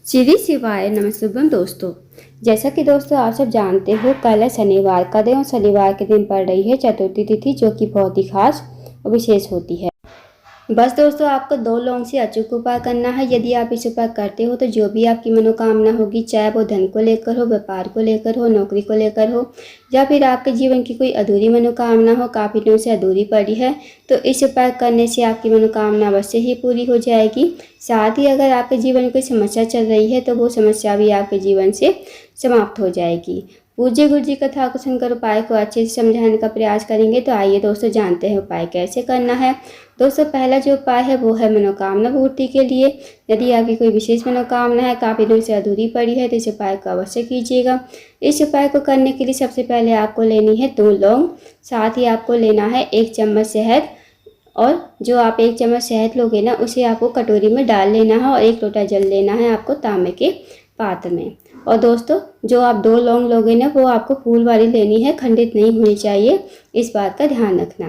श्री शिवाय नमस्तुभ्यम दोस्तों। जैसा कि दोस्तों आप सब जानते हो, कल है शनिवार का दिन और शनिवार के दिन पड़ रही है चतुर्थी तिथि, जो कि बहुत ही खास और विशेष होती है। बस दोस्तों, आपको 2 लौंग से अचूक उपाय करना है। यदि आप इस उपाय करते हो तो जो भी आपकी मनोकामना होगी, चाहे वो धन को लेकर हो, व्यापार को लेकर हो, नौकरी को लेकर हो, या फिर आपके जीवन की कोई अधूरी मनोकामना हो, काफ़ी दिनों से अधूरी पड़ी है, तो इस उपाय करने से आपकी मनोकामना अवश्य ही पूरी हो जाएगी। साथ ही अगर आपके जीवन में कोई समस्या चल रही है तो वो समस्या भी आपके जीवन से समाप्त हो जाएगी। पूज्य गुरु जी कथा को सुनकर उपाय को अच्छे से समझाने का प्रयास करेंगे। तो आइए दोस्तों, जानते हैं उपाय कैसे करना है। दोस्तों, पहला जो उपाय है वो है मनोकामना पूर्ति के लिए। यदि आपकी कोई विशेष मनोकामना है, काफ़ी दिनों से अधूरी पड़ी है, तो इस उपाय को अवश्य कीजिएगा। इस उपाय को करने के लिए सबसे पहले आपको लेनी है 2 लौंग, साथ ही आपको लेना है 1 चम्मच शहद। और जो आप 1 चम्मच शहद लोगे ना, उसे आपको कटोरी में डाल लेना है और 1 लोटा जल लेना है आपको तांबे के पात्र में। और दोस्तों, जो आप 2 लौंग लोगे ना, वो आपको फूल वाली लेनी है, खंडित नहीं होनी चाहिए, इस बात का ध्यान रखना।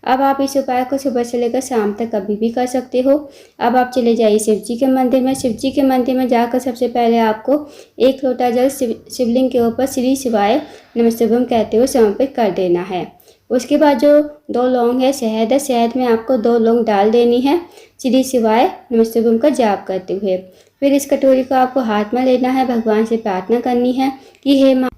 अब आप इस उपाय को सुबह से लेकर शाम तक कभी भी कर सकते हो। अब आप चले जाइए शिव जी के मंदिर में। शिव जी के मंदिर में जाकर सबसे पहले आपको 1 लोटा जल शिवलिंग के ऊपर श्री शिवाय नमस्तुभ्यम कहते हुए समर्पित कर देना है। उसके बाद जो 2 लौंग है, शहद है, शहद में आपको 2 लौंग डाल देनी है, श्री शिवाय नमस्तुभ्यम का जाप करते हुए। फिर इस कटोरी को आपको हाथ में लेना है, भगवान से प्रार्थना करनी है कि हे माँ,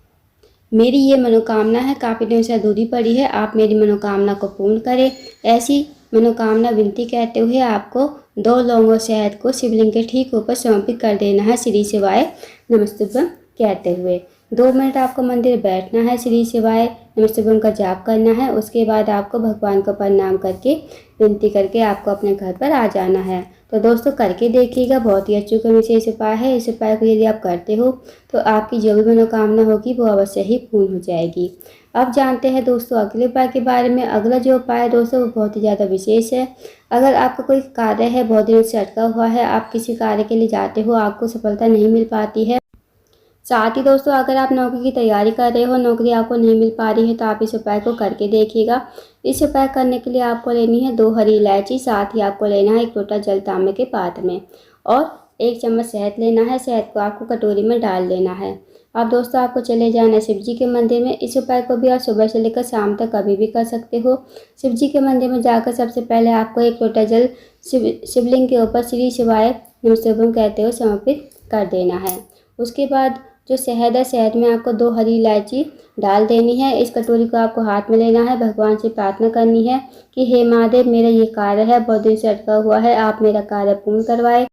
मेरी ये मनोकामना है, काफ़ी दिनों से अधूरी पड़ी है, आप मेरी मनोकामना को पूर्ण करें। ऐसी मनोकामना विनती कहते हुए आपको 2 लौंग और शहद को शिवलिंग के ठीक ऊपर समर्पित कर देना है, श्री शिवाय नमस्तुभ्यम कहते हुए। 2 मिनट आपको मंदिर बैठना है, श्री शिवाय नमस्तुभ्यम का जाप करना है। उसके बाद आपको भगवान को प्रणाम करके विनती करके आपको अपने घर पर आ जाना है। तो दोस्तों, करके देखिएगा, बहुत ही अचूक विशेष उपाय है। इस उपाय को यदि आप करते हो तो आपकी जो भी मनोकामना होगी वो अवश्य ही पूर्ण हो जाएगी। अब जानते हैं दोस्तों अगले उपाय के बारे में। अगला जो उपाय है दोस्तों, वो बहुत ही ज़्यादा विशेष है। अगर आपका कोई कार्य है बहुत दिनों से अटका हुआ है, आप किसी कार्य के लिए जाते हो, आपको सफलता नहीं मिल पाती है, साथ ही दोस्तों अगर आप नौकरी की तैयारी कर रहे हो, नौकरी आपको नहीं मिल पा रही है, तो आप इस उपाय को करके देखिएगा। इस उपाय करने के लिए आपको लेनी है 2 हरी इलायची, साथ ही आपको लेना है 1 लोटा जल तांबे के पात्र में, और 1 चम्मच शहद लेना है। शहद को आपको कटोरी में डाल लेना है। अब दोस्तों, आपको चले जाना है शिव जी के मंदिर में। इस उपाय को भी आप सुबह से लेकर शाम तक कभी भी कर सकते हो। शिव जी के मंदिर में जाकर सबसे पहले आपको 1 लोटा जल शिवलिंग के ऊपर श्री शिवाय नमस्तुभ्यम कहते हुए समर्पित कर देना है। उसके बाद जो शहद है, शहद में आपको 2 हरी इलायची डाल देनी है। इस कटोरी को आपको हाथ में लेना है, भगवान से प्रार्थना करनी है कि हे महादेव, मेरा ये कार्य है, बहुत दिन से अटका हुआ है, आप मेरा कार्य पूर्ण करवाए।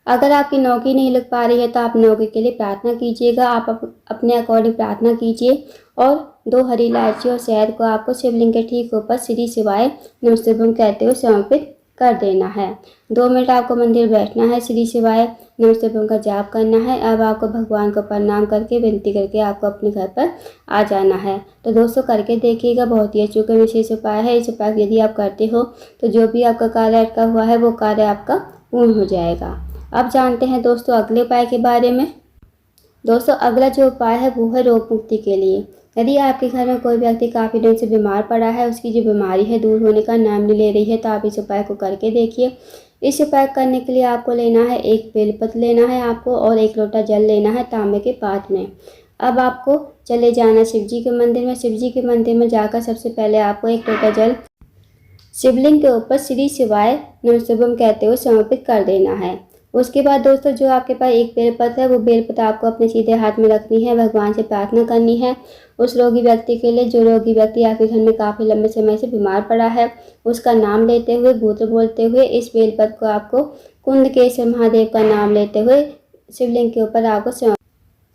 अगर आपकी नौकरी नहीं लग पा रही है तो आप नौकरी के लिए प्रार्थना कीजिएगा। आप अपने अकॉर्डिंग प्रार्थना कीजिए। और 2 हरी इलायची और शहद को आपको शिवलिंग के ठीक ऊपर श्री शिवाय नमस्तुभ्यम कहते हुए समर्पित कर देना है। 2 मिनट आपको मंदिर बैठना है, श्री शिवाय नमस्तुभ्यम का जाप करना है। अब आपको भगवान को प्रणाम करके विनती करके आपको अपने घर पर आ जाना है। तो दोस्तों, करके देखिएगा, बहुत ही अचूक विशेष उपाय है। इस उपाय यदि आप करते हो तो जो भी आपका कार्य अटका हुआ है वो कार्य आपका पूर्ण हो जाएगा। अब जानते हैं दोस्तों अगले उपाय के बारे में। दोस्तों, अगला जो उपाय है वो है रोग मुक्ति के लिए। यदि आपके घर में कोई व्यक्ति काफ़ी दिन से बीमार पड़ा है, उसकी जो बीमारी है दूर होने का नाम नहीं ले रही है, तो आप इस उपाय को करके देखिए। इस उपाय करने के लिए आपको लेना है 1 बेलपत्र लेना है आपको, और 1 लोटा जल लेना है तांबे के पात्र में। अब आपको चले जाना शिव जी के मंदिर में। शिव जी के मंदिर में जाकर सबसे पहले आपको 1 लोटा जल शिवलिंग के ऊपर श्री शिवाय नमस्तुभ्यम कहते हुए समर्पित कर देना है। उसके बाद दोस्तों, जो आपके पास 1 बेलपत्र है, वो बेलपत्र आपको अपने सीधे हाथ में रखनी है, भगवान से प्रार्थना करनी है उस रोगी व्यक्ति के लिए, जो रोगी व्यक्ति आपके घर में काफ़ी लंबे समय से बीमार पड़ा है। उसका नाम लेते हुए, मंत्र बोलते हुए इस बेलपत्र को आपको कुंडकेश्वर महादेव का नाम लेते हुए शिवलिंग के ऊपर आपको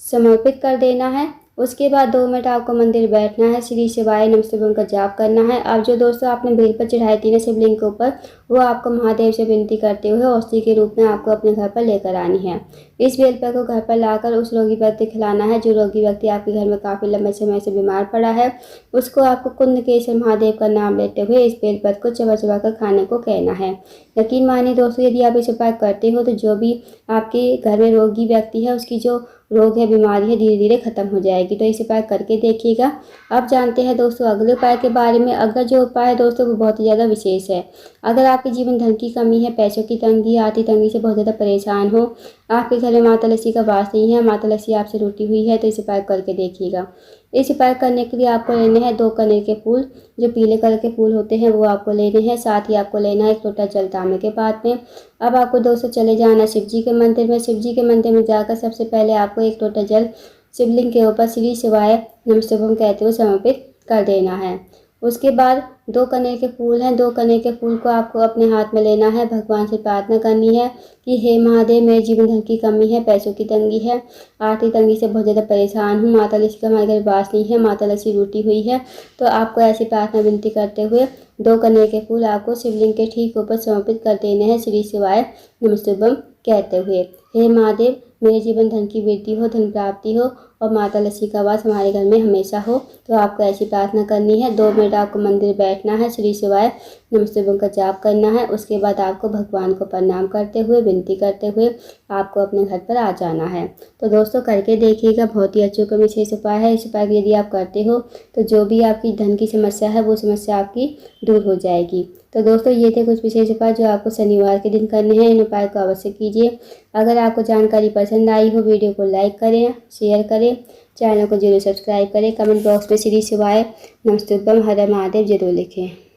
समर्पित कर देना है। उसके बाद 2 मिनट आपको मंदिर बैठना है, श्री शिवाय नमस्तुभ्यम का जाप करना है। अब जो दोस्तों आपने बेलपत्र चढ़ाई थी ना शिवलिंग के ऊपर, वो आपको महादेव से विनती करते हुए औषधि के रूप में आपको अपने घर पर लेकर आनी है। इस बेलपत्र को घर पर लाकर उस रोगी व्यक्ति खिलाना है, जो रोगी व्यक्ति आपके घर में काफ़ी लंबे समय से बीमार पड़ा है। उसको आपको कुंडकेश्वर महादेव का नाम लेते हुए इस बेलपत्र को चबा चबा कर खाने को कहना है। यकीन मानिए दोस्तों, यदि आप इस उपाय करते हो तो जो भी आपके घर में रोगी व्यक्ति है, उसकी जो रोग है, बीमारी है, धीरे धीरे खत्म हो जाएगी। तो इस उपाय करके देखिएगा। अब जानते हैं दोस्तों अगले उपाय के बारे में। अगला जो उपाय है दोस्तों वो बहुत ही ज़्यादा विशेष है। अगर आपके जीवन धन की कमी है, पैसों की तंगी, आर्थिक तंगी से बहुत ज़्यादा परेशान हो, आपके घर में माता लक्ष्मी का वास नहीं है, माता लक्ष्मी आपसे रूठी हुई है, तो इस उपाय करके देखिएगा। इस उपाय करने के लिए आपको लेने हैं 2 कनेर के फूल, जो पीले कलर के फूल होते हैं वो आपको लेने हैं। साथ ही आपको लेना है 1 लोटा जल तांबे के पात्र में। अब आपको दोस्तों चले जाना शिव जी के मंदिर में। शिव जी के मंदिर में जाकर सबसे पहले आपको 1 लोटा जल शिवलिंग के ऊपर श्री शिवाय नमस्तुभ्यम कहते हुए समर्पित कर देना है। उसके बाद 2 कनेर के फूल हैं, 2 कनेर के फूल को आपको अपने हाथ में लेना है। भगवान से प्रार्थना करनी है कि हे महादेव, मेरे जीवन धन की कमी है, पैसों की तंगी है, आर्थिक तंगी से बहुत ज़्यादा परेशान हूँ, माता लक्ष्मी का हमारे घर वास नहीं है, माता लक्ष्मी रूठी हुई है। तो आपको ऐसी प्रार्थना विनती करते हुए 2 कनेर के फूल आपको शिवलिंग के ठीक ऊपर समर्पित कर देने हैं श्री शिवाय नमस्तुभ्यम कहते हुए। हे महादेव, मेरे जीवन धन की वृद्धि हो, धन प्राप्ति हो और माता लक्ष्मी का वास हमारे घर में हमेशा हो। तो आपको ऐसी प्रार्थना करनी है। 2 मिनट आपको मंदिर बैठना है, श्री शिवाय नमस्तुभ्यम का जाप करना है। उसके बाद आपको भगवान को प्रणाम करते हुए, विनती करते हुए आपको अपने घर पर आ जाना है। तो दोस्तों करके देखिएगा, बहुत ही अच्छा का विशेष उपाय है। इस उपाय यदि आप करते हो तो जो भी आपकी धन की समस्या है वो समस्या आपकी दूर हो जाएगी। तो दोस्तों ये थे कुछ विशेष उपाय जो आपको शनिवार के दिन करने हैं। इन उपाय को अवश्य कीजिए। अगर आपको जानकारी पसंद आई हो, वीडियो को लाइक करें, शेयर करें, चैनल को जरूर सब्सक्राइब करें, कमेंट बॉक्स में श्री शिवाय नमस्तुभ्यम हर हर महादेव जरूर लिखें।